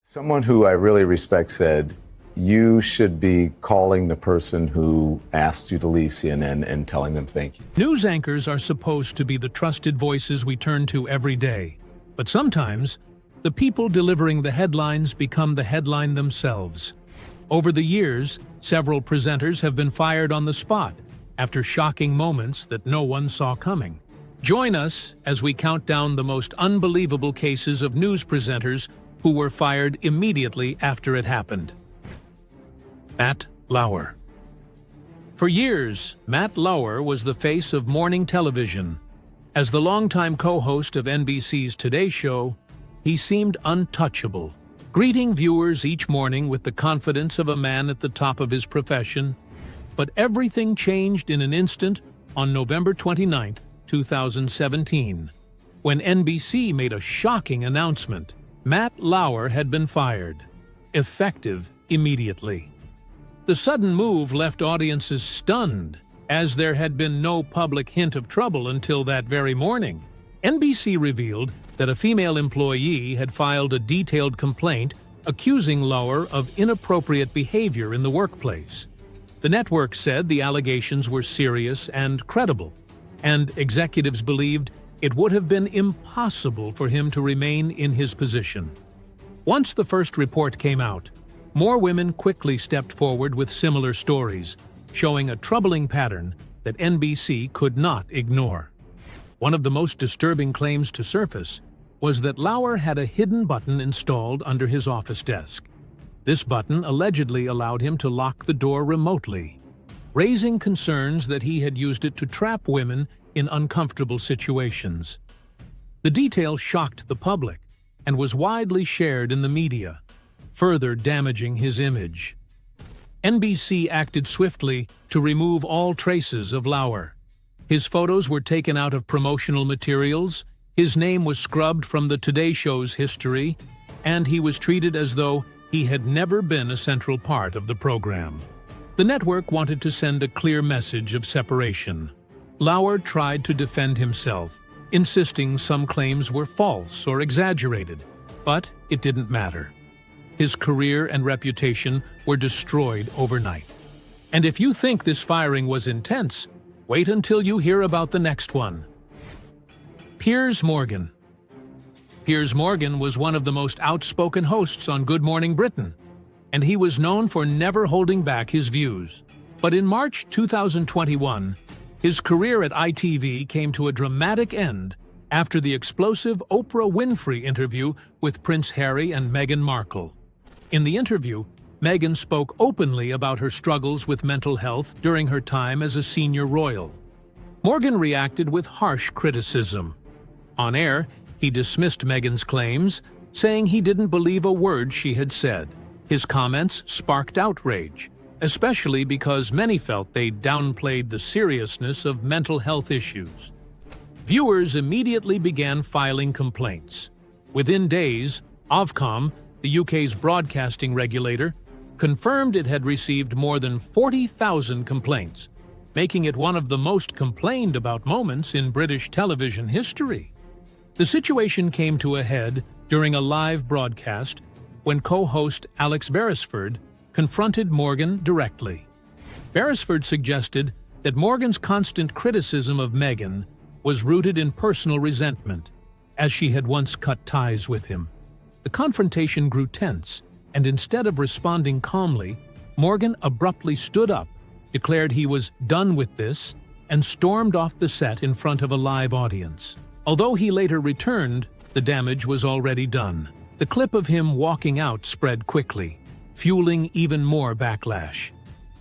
Someone who I really respect said, you should be calling the person who asked you to leave CNN and telling them thank you. News anchors are supposed to be the trusted voices we turn to every day. But sometimes, the people delivering the headlines become the headline themselves. Over the years, several presenters have been fired on the spot after shocking moments that no one saw coming. Join us as we count down the most unbelievable cases of news presenters who were fired immediately after it happened. Matt Lauer. For years, Matt Lauer was the face of morning television. As the longtime co-host of NBC's Today Show, he seemed untouchable, greeting viewers each morning with the confidence of a man at the top of his profession. But everything changed in an instant on November 29, 2017, when NBC made a shocking announcement. Matt Lauer had been fired, effective immediately. The sudden move left audiences stunned, as there had been no public hint of trouble until that very morning. NBC revealed that a female employee had filed a detailed complaint accusing Lauer of inappropriate behavior in the workplace. The network said the allegations were serious and credible, and executives believed it would have been impossible for him to remain in his position. Once the first report came out, more women quickly stepped forward with similar stories, showing a troubling pattern that NBC could not ignore. One of the most disturbing claims to surface was that Lauer had a hidden button installed under his office desk. This button allegedly allowed him to lock the door remotely, raising concerns that he had used it to trap women in uncomfortable situations. The detail shocked the public and was widely shared in the media, further damaging his image. NBC acted swiftly to remove all traces of Lauer. His photos were taken out of promotional materials, his name was scrubbed from the Today Show's history, and he was treated as though he had never been a central part of the program. The network wanted to send a clear message of separation. Lauer tried to defend himself, insisting some claims were false or exaggerated, but it didn't matter. His career and reputation were destroyed overnight. And if you think this firing was intense, wait until you hear about the next one. Piers Morgan. Piers Morgan was one of the most outspoken hosts on Good Morning Britain, and he was known for never holding back his views. But in March 2021, his career at ITV came to a dramatic end after the explosive Oprah Winfrey interview with Prince Harry and Meghan Markle. In the interview, Meghan spoke openly about her struggles with mental health during her time as a senior royal. Morgan reacted with harsh criticism. On air, he dismissed Meghan's claims, saying he didn't believe a word she had said. His comments sparked outrage, especially because many felt they downplayed the seriousness of mental health issues. Viewers immediately began filing complaints. Within days, Ofcom, the UK's broadcasting regulator, confirmed it had received more than 40,000 complaints, making it one of the most complained about moments in British television history. The situation came to a head during a live broadcast when co-host Alex Beresford confronted Morgan directly. Beresford suggested that Morgan's constant criticism of Meghan was rooted in personal resentment, as she had once cut ties with him. The confrontation grew tense, and instead of responding calmly, Morgan abruptly stood up, declared he was done with this, and stormed off the set in front of a live audience. Although he later returned, the damage was already done. The clip of him walking out spread quickly, fueling even more backlash.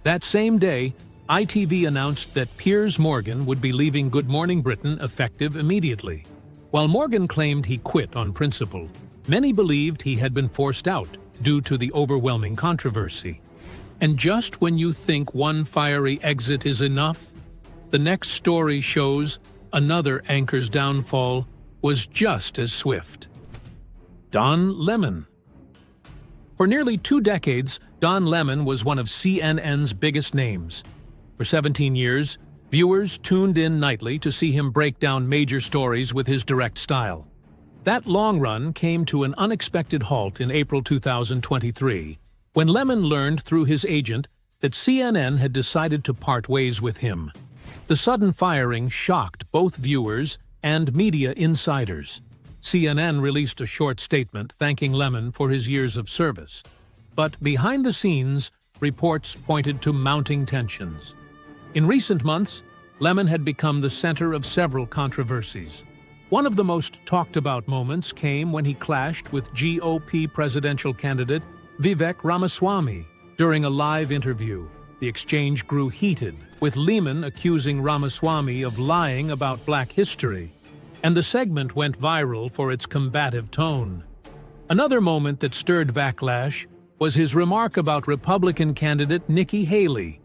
That same day, ITV announced that Piers Morgan would be leaving Good Morning Britain effective immediately. While Morgan claimed he quit on principle, many believed he had been forced out due to the overwhelming controversy. And just when you think one fiery exit is enough, the next story shows another anchor's downfall was just as swift. Don Lemon. For nearly 2 decades, Don Lemon was one of CNN's biggest names. For 17 years, viewers tuned in nightly to see him break down major stories with his direct style. That long run came to an unexpected halt in April 2023, when Lemon learned through his agent that CNN had decided to part ways with him. The sudden firing shocked both viewers and media insiders. CNN released a short statement thanking Lemon for his years of service. But behind the scenes, reports pointed to mounting tensions. In recent months, Lemon had become the center of several controversies. One of the most talked-about moments came when he clashed with GOP presidential candidate Vivek Ramaswamy during a live interview. The exchange grew heated, with Lemon accusing Ramaswamy of lying about Black history, and the segment went viral for its combative tone. Another moment that stirred backlash was his remark about Republican candidate Nikki Haley,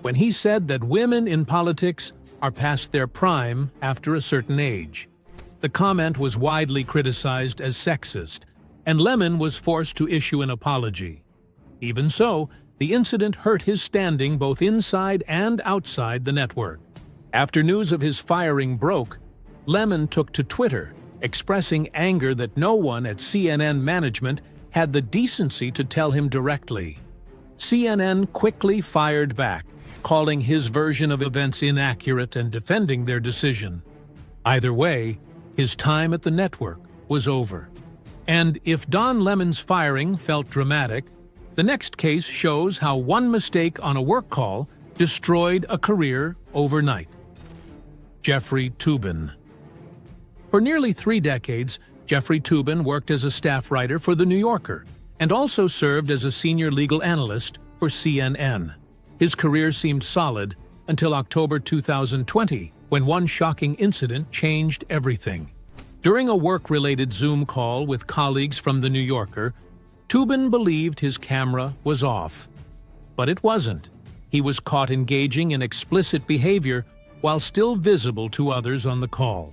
when he said that women in politics are past their prime after a certain age. The comment was widely criticized as sexist, and Lemon was forced to issue an apology. Even so, the incident hurt his standing both inside and outside the network. After news of his firing broke, Lemon took to Twitter, expressing anger that no one at CNN management had the decency to tell him directly. CNN quickly fired back, calling his version of events inaccurate and defending their decision. Either way, his time at the network was over. And if Don Lemon's firing felt dramatic, the next case shows how one mistake on a work call destroyed a career overnight. Jeffrey Toobin. For nearly 3 decades, Jeffrey Toobin worked as a staff writer for The New Yorker and also served as a senior legal analyst for CNN. His career seemed solid until October 2020, when one shocking incident changed everything. During a work-related Zoom call with colleagues from The New Yorker, Toobin believed his camera was off. But it wasn't. He was caught engaging in explicit behavior while still visible to others on the call.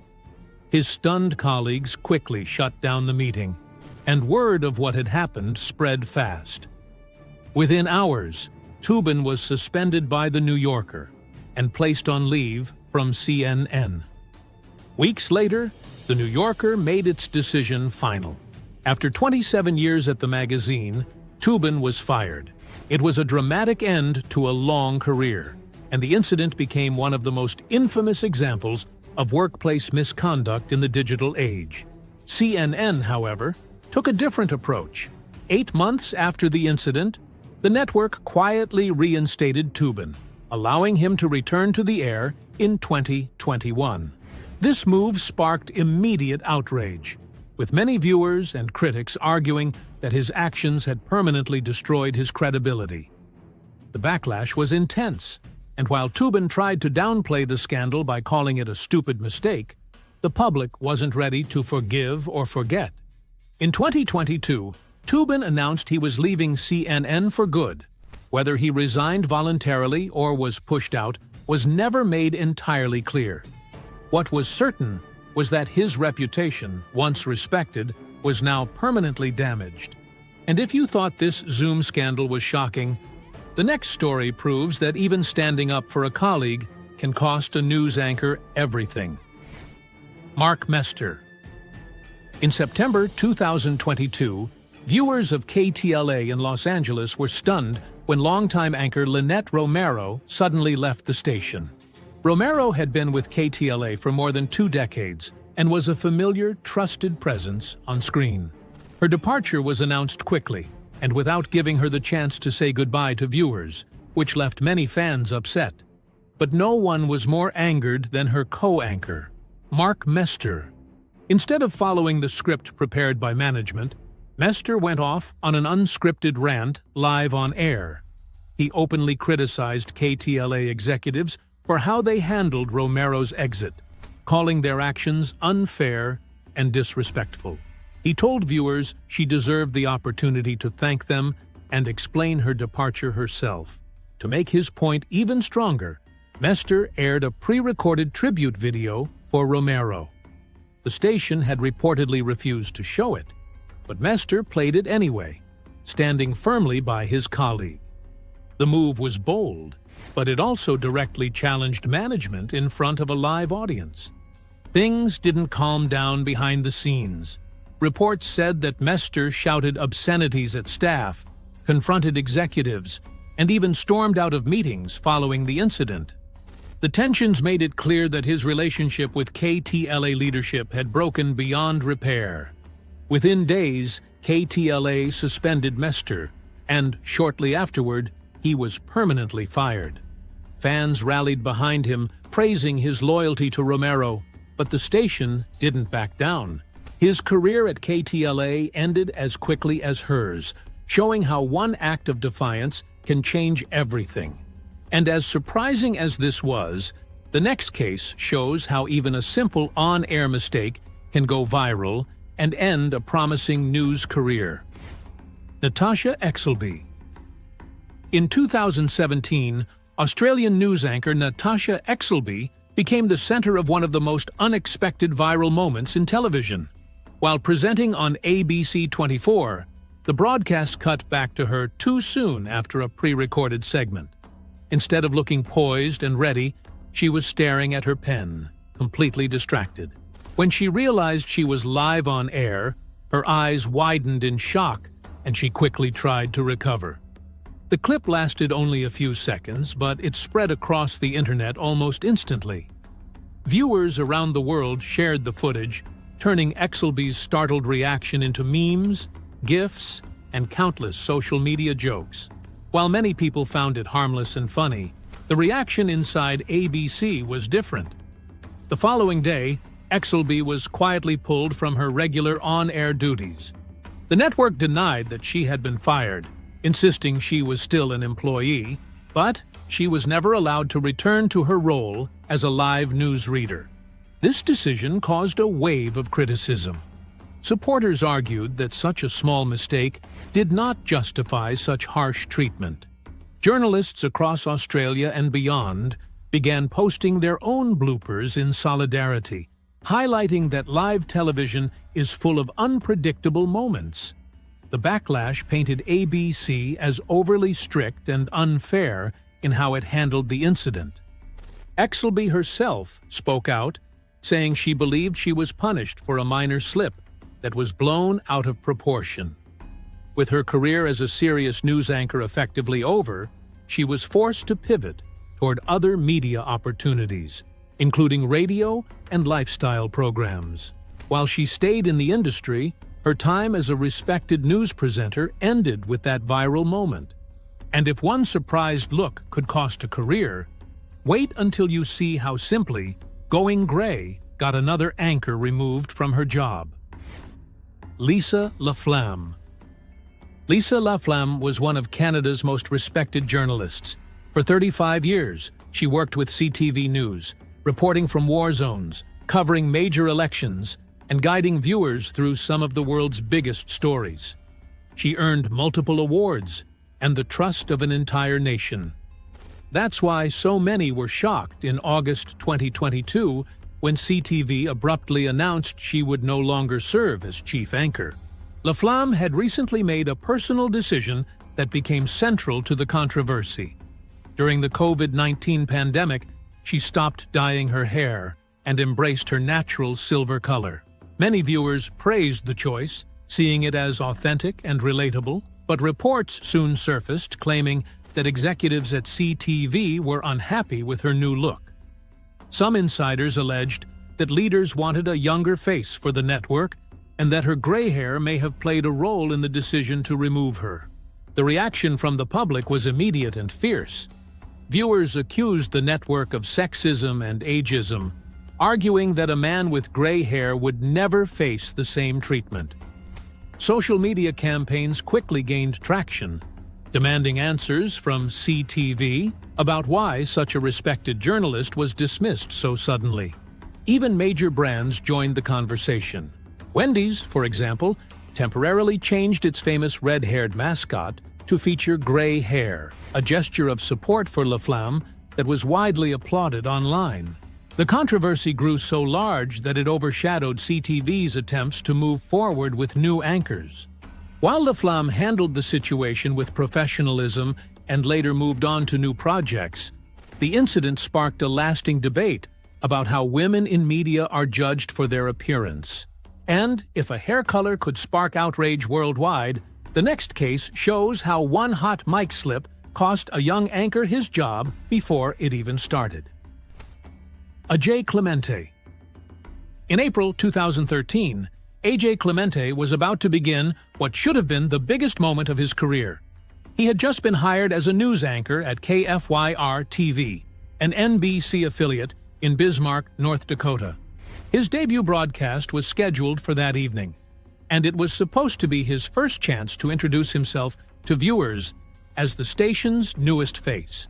His stunned colleagues quickly shut down the meeting, and word of what had happened spread fast. Within hours, Toobin was suspended by The New Yorker and placed on leave from CNN. Weeks later, The New Yorker made its decision final. After 27 years at the magazine, Toobin was fired. It was a dramatic end to a long career, and the incident became one of the most infamous examples of workplace misconduct in the digital age. CNN, however, took a different approach. 8 months after the incident, the network quietly reinstated Toobin, allowing him to return to the air in 2021. This move sparked immediate outrage, with many viewers and critics arguing that his actions had permanently destroyed his credibility. The backlash was intense, and while Toobin tried to downplay the scandal by calling it a stupid mistake, the public wasn't ready to forgive or forget. In 2022, Toobin announced he was leaving CNN for good. Whether he resigned voluntarily or was pushed out was never made entirely clear. What was certain was that his reputation, once respected, was now permanently damaged. And if you thought this Zoom scandal was shocking, the next story proves that even standing up for a colleague can cost a news anchor everything. Mark Mester. In September 2022, viewers of KTLA in Los Angeles were stunned when longtime anchor Lynette Romero suddenly left the station. Romero had been with KTLA for more than 2 decades and was a familiar, trusted presence on screen. Her departure was announced quickly and without giving her the chance to say goodbye to viewers, which left many fans upset. But no one was more angered than her co-anchor, Mark Mester. Instead of following the script prepared by management, Mester went off on an unscripted rant live on air. He openly criticized KTLA executives for how they handled Romero's exit, calling their actions unfair and disrespectful. He told viewers she deserved the opportunity to thank them and explain her departure herself. To make his point even stronger, Mester aired a pre-recorded tribute video for Romero. The station had reportedly refused to show it, but Mester played it anyway, standing firmly by his colleague. The move was bold, but it also directly challenged management in front of a live audience. Things didn't calm down behind the scenes. Reports said that Mester shouted obscenities at staff, confronted executives, and even stormed out of meetings following the incident. The tensions made it clear that his relationship with KTLA leadership had broken beyond repair. Within days, KTLA suspended Mester, and shortly afterward, he was permanently fired. Fans rallied behind him, praising his loyalty to Romero, but the station didn't back down. His career at KTLA ended as quickly as hers, showing how one act of defiance can change everything. And as surprising as this was, the next case shows how even a simple on-air mistake can go viral and end a promising news career. Natasha Exelby. In 2017, Australian news anchor Natasha Exelby became the center of one of the most unexpected viral moments in television. While presenting on ABC 24, the broadcast cut back to her too soon after a pre-recorded segment. Instead of looking poised and ready, she was staring at her pen, completely distracted. When she realized she was live on air, her eyes widened in shock, and she quickly tried to recover. The clip lasted only a few seconds, but it spread across the internet almost instantly. Viewers around the world shared the footage, turning Exelby's startled reaction into memes, GIFs, and countless social media jokes. While many people found it harmless and funny, the reaction inside ABC was different. The following day, Exelby was quietly pulled from her regular on-air duties. The network denied that she had been fired, insisting she was still an employee, but she was never allowed to return to her role as a live news reader. This decision caused a wave of criticism. Supporters argued that such a small mistake did not justify such harsh treatment. Journalists across Australia and beyond began posting their own bloopers in solidarity, highlighting that live television is full of unpredictable moments. The backlash painted ABC as overly strict and unfair in how it handled the incident. Exelby herself spoke out, saying she believed she was punished for a minor slip that was blown out of proportion. With her career as a serious news anchor effectively over, she was forced to pivot toward other media opportunities, including radio and lifestyle programs. While she stayed in the industry, her time as a respected news presenter ended with that viral moment. And if one surprised look could cost a career, wait until you see how simply going gray got another anchor removed from her job. Lisa Laflamme. Lisa Laflamme was one of Canada's most respected journalists. For 35 years, she worked with CTV News, reporting from war zones, covering major elections, and guiding viewers through some of the world's biggest stories. She earned multiple awards and the trust of an entire nation. That's why so many were shocked in August 2022 when CTV abruptly announced she would no longer serve as chief anchor. Laflamme had recently made a personal decision that became central to the controversy. During the COVID-19 pandemic, she stopped dyeing her hair and embraced her natural silver color. Many viewers praised the choice, seeing it as authentic and relatable, but reports soon surfaced claiming that executives at CTV were unhappy with her new look. Some insiders alleged that leaders wanted a younger face for the network and that her gray hair may have played a role in the decision to remove her. The reaction from the public was immediate and fierce. Viewers accused the network of sexism and ageism, arguing that a man with gray hair would never face the same treatment. Social media campaigns quickly gained traction, demanding answers from CTV about why such a respected journalist was dismissed so suddenly. Even major brands joined the conversation. Wendy's, for example, temporarily changed its famous red-haired mascot to feature gray hair, a gesture of support for Laflamme that was widely applauded online. The controversy grew so large that it overshadowed CTV's attempts to move forward with new anchors. While Laflamme handled the situation with professionalism and later moved on to new projects, the incident sparked a lasting debate about how women in media are judged for their appearance. And if a hair color could spark outrage worldwide, the next case shows how one hot mic slip cost a young anchor his job before it even started. A.J. Clemente. In April 2013, A.J. Clemente was about to begin what should have been the biggest moment of his career. He had just been hired as a news anchor at KFYR-TV, an NBC affiliate in Bismarck, North Dakota. His debut broadcast was scheduled for that evening, and it was supposed to be his first chance to introduce himself to viewers as the station's newest face.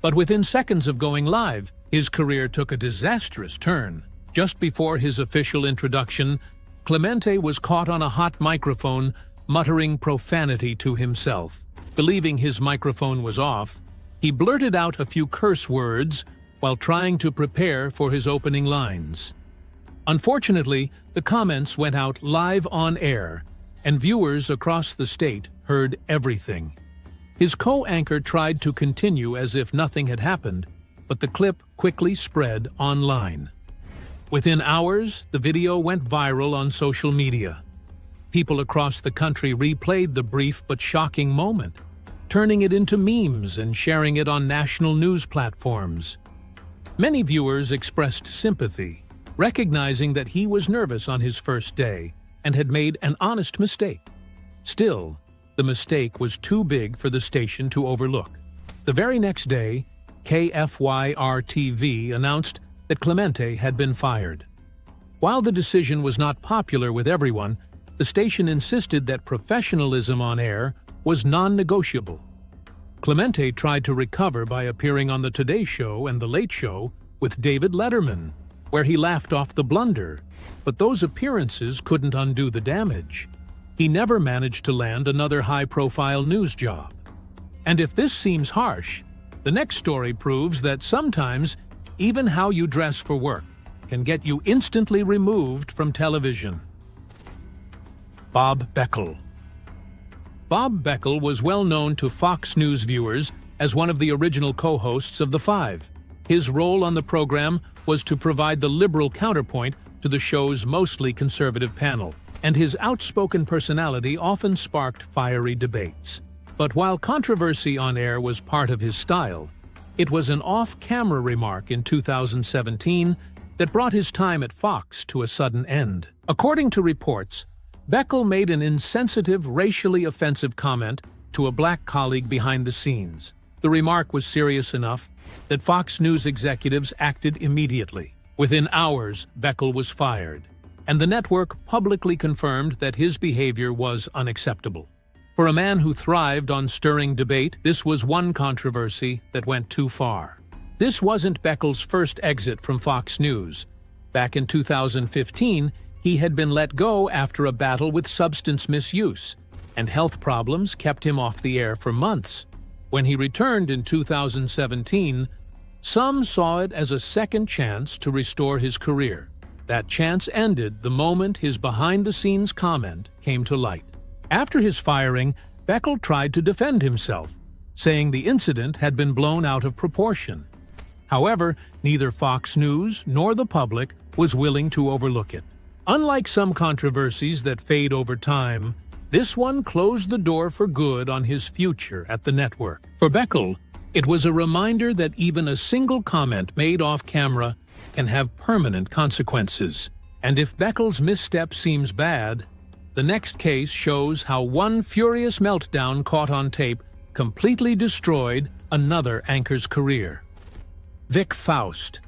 But within seconds of going live, his career took a disastrous turn. Just before his official introduction, Clemente was caught on a hot microphone muttering profanity to himself. Believing his microphone was off, he blurted out a few curse words while trying to prepare for his opening lines. Unfortunately, the comments went out live on air, and viewers across the state heard everything. His co-anchor tried to continue as if nothing had happened, but the clip quickly spread online. Within hours, the video went viral on social media. People across the country replayed the brief but shocking moment, turning it into memes and sharing it on national news platforms. Many viewers expressed sympathy, recognizing that he was nervous on his first day and had made an honest mistake. Still, the mistake was too big for the station to overlook. The very next day, KFYR-TV announced that Clemente had been fired. While the decision was not popular with everyone, the station insisted that professionalism on air was non-negotiable. Clemente tried to recover by appearing on The Today Show and The Late Show with David Letterman, where he laughed off the blunder, but those appearances couldn't undo the damage. He never managed to land another high-profile news job. And if this seems harsh, the next story proves that sometimes even how you dress for work can get you instantly removed from television. Bob Beckel. Bob Beckel was well known to Fox News viewers as one of the original co-hosts of The Five. His role on the program was to provide the liberal counterpoint to the show's mostly conservative panel, and his outspoken personality often sparked fiery debates. But while controversy on air was part of his style, it was an off-camera remark in 2017 that brought his time at Fox to a sudden end. According to reports, Beckel made an insensitive, racially offensive comment to a black colleague behind the scenes. The remark was serious enough that Fox News executives acted immediately. Within hours, Beckel was fired, and the network publicly confirmed that his behavior was unacceptable. For a man who thrived on stirring debate, this was one controversy that went too far. This wasn't Beckel's first exit from Fox News. Back in 2015, he had been let go after a battle with substance misuse, and health problems kept him off the air for months. When he returned in 2017, some saw it as a second chance to restore his career. That chance ended the moment his behind-the-scenes comment came to light. After his firing, Beckel tried to defend himself, saying the incident had been blown out of proportion. However, neither Fox News nor the public was willing to overlook it. Unlike some controversies that fade over time, this one closed the door for good on his future at the network. For Beckel, it was a reminder that even a single comment made off-camera can have permanent consequences. And if Beckel's misstep seems bad, the next case shows how one furious meltdown caught on tape completely destroyed another anchor's career. Vic Faust.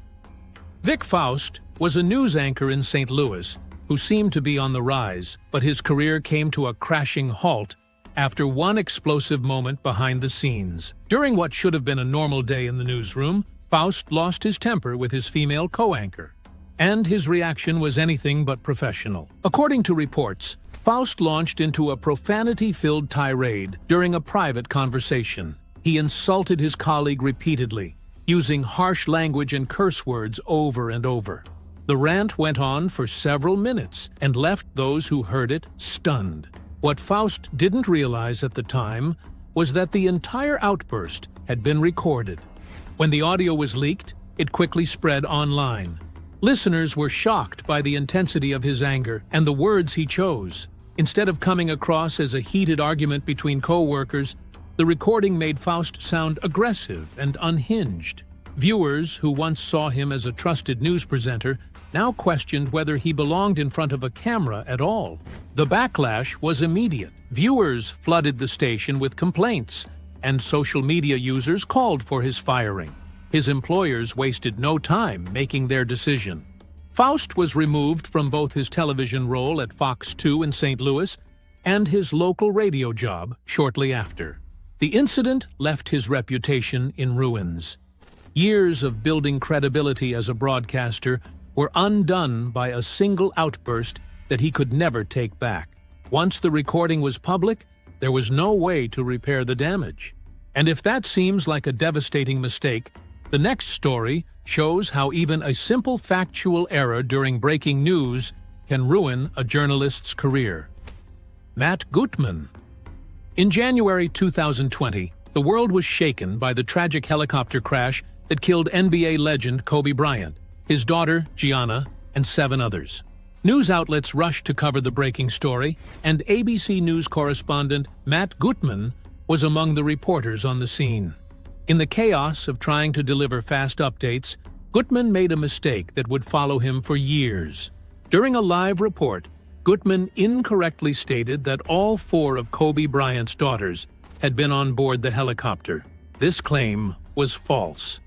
Vic Faust was a news anchor in St. Louis who seemed to be on the rise, but his career came to a crashing halt after one explosive moment behind the scenes. During what should have been a normal day in the newsroom, Faust lost his temper with his female co-anchor, and his reaction was anything but professional. According to reports, Faust launched into a profanity-filled tirade during a private conversation. He insulted his colleague repeatedly, using harsh language and curse words over and over. The rant went on for several minutes and left those who heard it stunned. What Faust didn't realize at the time was that the entire outburst had been recorded. When the audio was leaked, it quickly spread online. Listeners were shocked by the intensity of his anger and the words he chose. Instead of coming across as a heated argument between co-workers, the recording made Faust sound aggressive and unhinged. Viewers who once saw him as a trusted news presenter now questioned whether he belonged in front of a camera at all. The backlash was immediate. Viewers flooded the station with complaints, and social media users called for his firing. His employers wasted no time making their decision. Faust was removed from both his television role at Fox 2 in St. Louis and his local radio job shortly after. The incident left his reputation in ruins. Years of building credibility as a broadcaster were undone by a single outburst that he could never take back. Once the recording was public, there was no way to repair the damage. And if that seems like a devastating mistake, the next story shows how even a simple factual error during breaking news can ruin a journalist's career. Matt Gutman. In January 2020, the world was shaken by the tragic helicopter crash that killed NBA legend Kobe Bryant, his daughter Gianna, and 7 others. News outlets rushed to cover the breaking story, and ABC News correspondent Matt Gutman was among the reporters on the scene. In the chaos of trying to deliver fast updates, Gutman made a mistake that would follow him for years. During a live report, Gutman incorrectly stated that all 4 of Kobe Bryant's daughters had been on board the helicopter. This claim was false.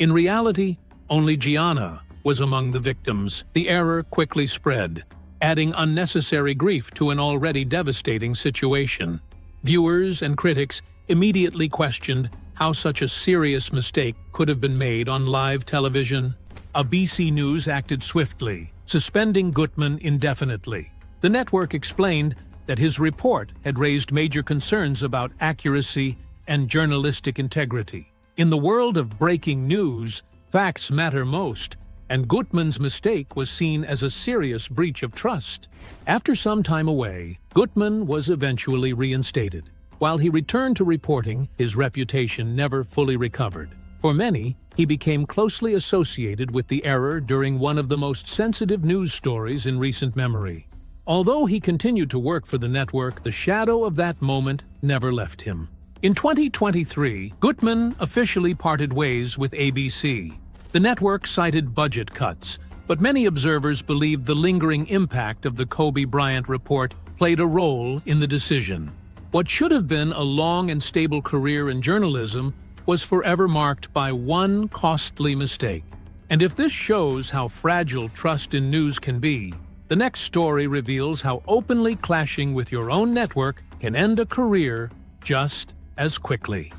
In reality, only Gianna was among the victims. The error quickly spread, adding unnecessary grief to an already devastating situation. Viewers and critics immediately questioned how such a serious mistake could have been made on live television. ABC News acted swiftly, suspending Gutman indefinitely. The network explained that his report had raised major concerns about accuracy and journalistic integrity. In the world of breaking news, facts matter most, and Gutman's mistake was seen as a serious breach of trust. After some time away, Gutman was eventually reinstated. While he returned to reporting, his reputation never fully recovered. For many, he became closely associated with the error during one of the most sensitive news stories in recent memory. Although he continued to work for the network, the shadow of that moment never left him. In 2023, Gutman officially parted ways with ABC. The network cited budget cuts, but many observers believed the lingering impact of the Kobe Bryant report played a role in the decision. What should have been a long and stable career in journalism was forever marked by one costly mistake. And if this shows how fragile trust in news can be, the next story reveals how openly clashing with your own network can end a career just as quickly.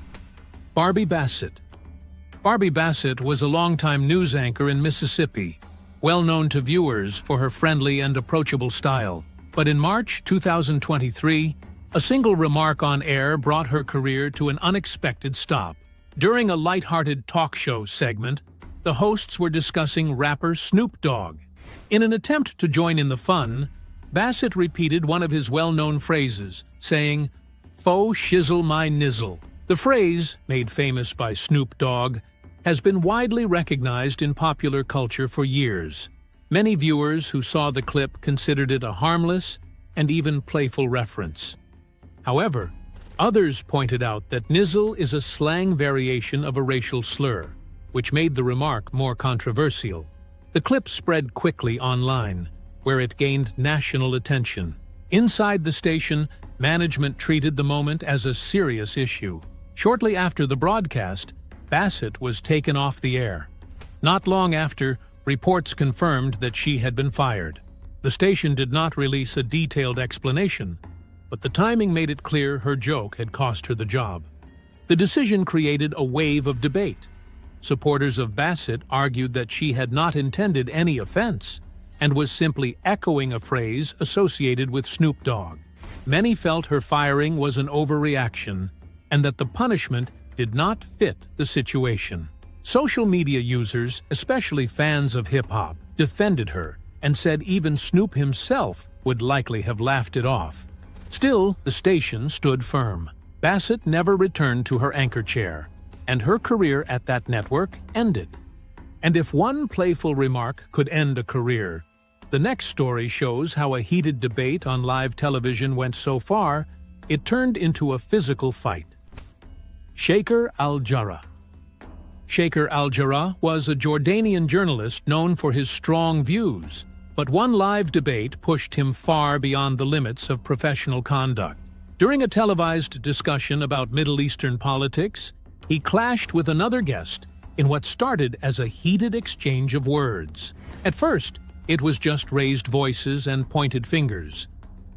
Barbie Bassett. Barbie Bassett was a longtime news anchor in Mississippi, well known to viewers for her friendly and approachable style. But in March 2023, a single remark on air brought her career to an unexpected stop. During a lighthearted talk show segment, the hosts were discussing rapper Snoop Dogg. In an attempt to join in the fun, Bassett repeated one of his well-known phrases, saying, "Faux shizzle my nizzle." The phrase, made famous by Snoop Dogg, has been widely recognized in popular culture for years. Many viewers who saw the clip considered it a harmless and even playful reference. However, others pointed out that nizzle is a slang variation of a racial slur, which made the remark more controversial. The clip spread quickly online, where it gained national attention. Inside the station, management treated the moment as a serious issue. Shortly after the broadcast, Bassett was taken off the air. Not long after, reports confirmed that she had been fired. The station did not release a detailed explanation, but the timing made it clear her joke had cost her the job. The decision created a wave of debate. Supporters of Bassett argued that she had not intended any offense and was simply echoing a phrase associated with Snoop Dogg. Many felt her firing was an overreaction and that the punishment did not fit the situation. Social media users, especially fans of hip-hop, defended her and said even Snoop himself would likely have laughed it off. Still, the station stood firm. Bassett never returned to her anchor chair, and her career at that network ended. And if one playful remark could end a career, the next story shows how a heated debate on live television went so far, it turned into a physical fight. Shaker al-Jarrah. Shaker al-Jarrah was a Jordanian journalist known for his strong views, but one live debate pushed him far beyond the limits of professional conduct. During a televised discussion about Middle Eastern politics, he clashed with another guest in what started as a heated exchange of words. At first, it was just raised voices and pointed fingers,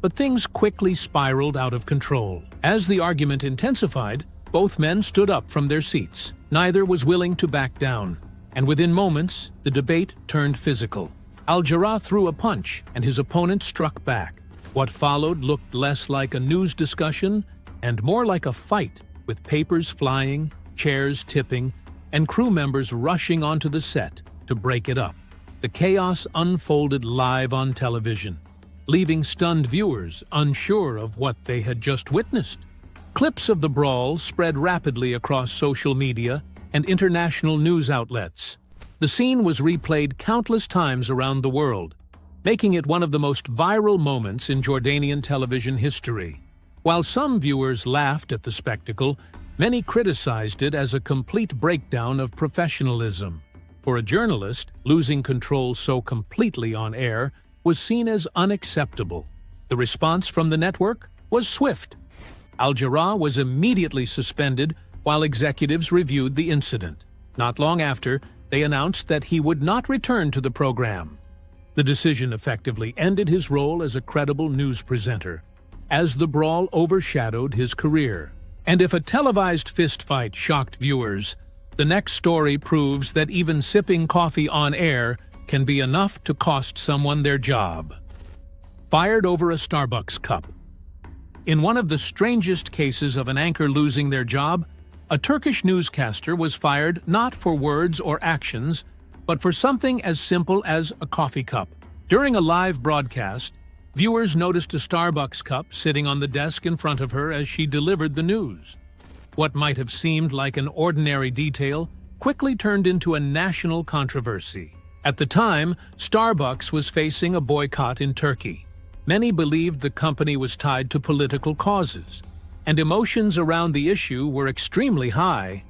but things quickly spiraled out of control. As the argument intensified, both men stood up from their seats. Neither was willing to back down, and within moments, the debate turned physical. Al-Jarrah threw a punch, and his opponent struck back. What followed looked less like a news discussion and more like a fight, with papers flying, chairs tipping, and crew members rushing onto the set to break it up. The chaos unfolded live on television, leaving stunned viewers unsure of what they had just witnessed. Clips of the brawl spread rapidly across social media and international news outlets. The scene was replayed countless times around the world, making it one of the most viral moments in Jordanian television history. While some viewers laughed at the spectacle, many criticized it as a complete breakdown of professionalism. For a journalist, losing control so completely on air was seen as unacceptable. The response from the network was swift. Al-Jarrah was immediately suspended while executives reviewed the incident. Not long after, they announced that he would not return to the program. The decision effectively ended his role as a credible news presenter, as the brawl overshadowed his career. And if a televised fistfight shocked viewers, the next story proves that even sipping coffee on air can be enough to cost someone their job. Fired over a Starbucks cup. In one of the strangest cases of an anchor losing their job, a Turkish newscaster was fired not for words or actions, but for something as simple as a coffee cup. During a live broadcast, viewers noticed a Starbucks cup sitting on the desk in front of her as she delivered the news. What might have seemed like an ordinary detail quickly turned into a national controversy. At the time, Starbucks was facing a boycott in Turkey. Many believed the company was tied to political causes, and emotions around the issue were extremely high.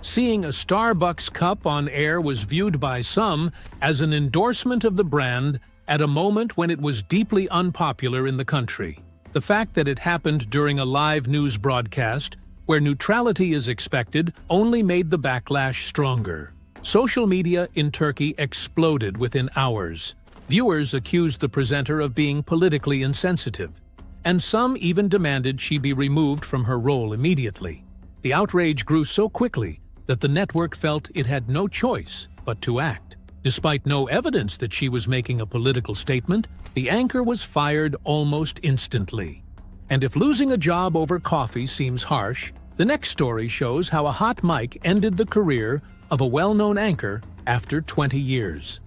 Seeing a Starbucks cup on air was viewed by some as an endorsement of the brand at a moment when it was deeply unpopular in the country. The fact that it happened during a live news broadcast, where neutrality is expected, only made the backlash stronger. Social media in Turkey exploded within hours. Viewers accused the presenter of being politically insensitive, and some even demanded she be removed from her role immediately. The outrage grew so quickly that the network felt it had no choice but to act. Despite no evidence that she was making a political statement, the anchor was fired almost instantly. And if losing a job over coffee seems harsh, the next story shows how a hot mic ended the career of a well-known anchor after 20 years.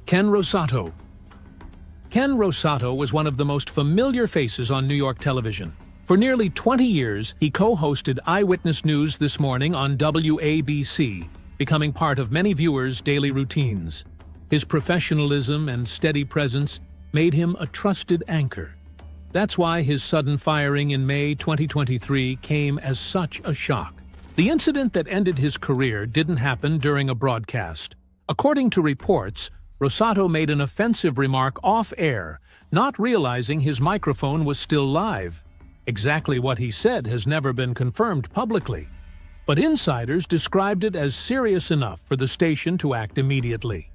Ken Rosato. Ken Rosato was one of the most familiar faces on New York television. For nearly 20 years, he co-hosted Eyewitness News This Morning on WABC, becoming part of many viewers' daily routines. His professionalism and steady presence made him a trusted anchor. That's why his sudden firing in May 2023 came as such a shock. The incident that ended his career didn't happen during a broadcast. According to reports, Rosato made an offensive remark off-air, not realizing his microphone was still live. Exactly what he said has never been confirmed publicly, but insiders described it as serious enough for the station to act immediately.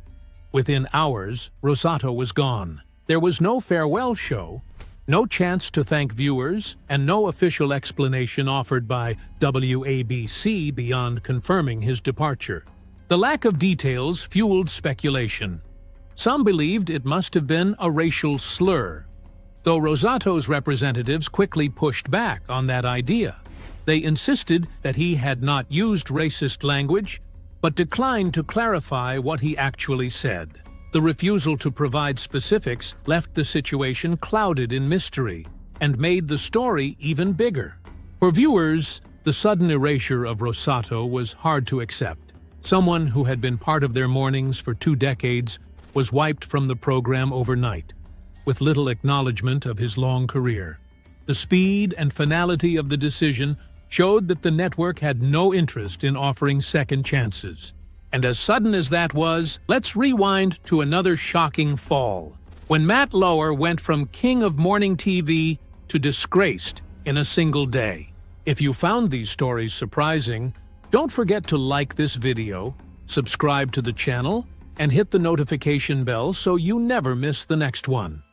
Within hours, Rosato was gone. There was no farewell show, no chance to thank viewers, and no official explanation offered by WABC beyond confirming his departure. The lack of details fueled speculation. Some believed it must have been a racial slur, though Rosato's representatives quickly pushed back on that idea. They insisted that he had not used racist language, but declined to clarify what he actually said. The refusal to provide specifics left the situation clouded in mystery and made the story even bigger. For viewers, the sudden erasure of Rosato was hard to accept. Someone who had been part of their mornings for 2 decades was wiped from the program overnight, with little acknowledgement of his long career. The speed and finality of the decision showed that the network had no interest in offering second chances. And as sudden as that was, let's rewind to another shocking fall, when Matt Lauer went from king of morning TV to disgraced in a single day. If you found these stories surprising, don't forget to like this video, subscribe to the channel, and hit the notification bell so you never miss the next one.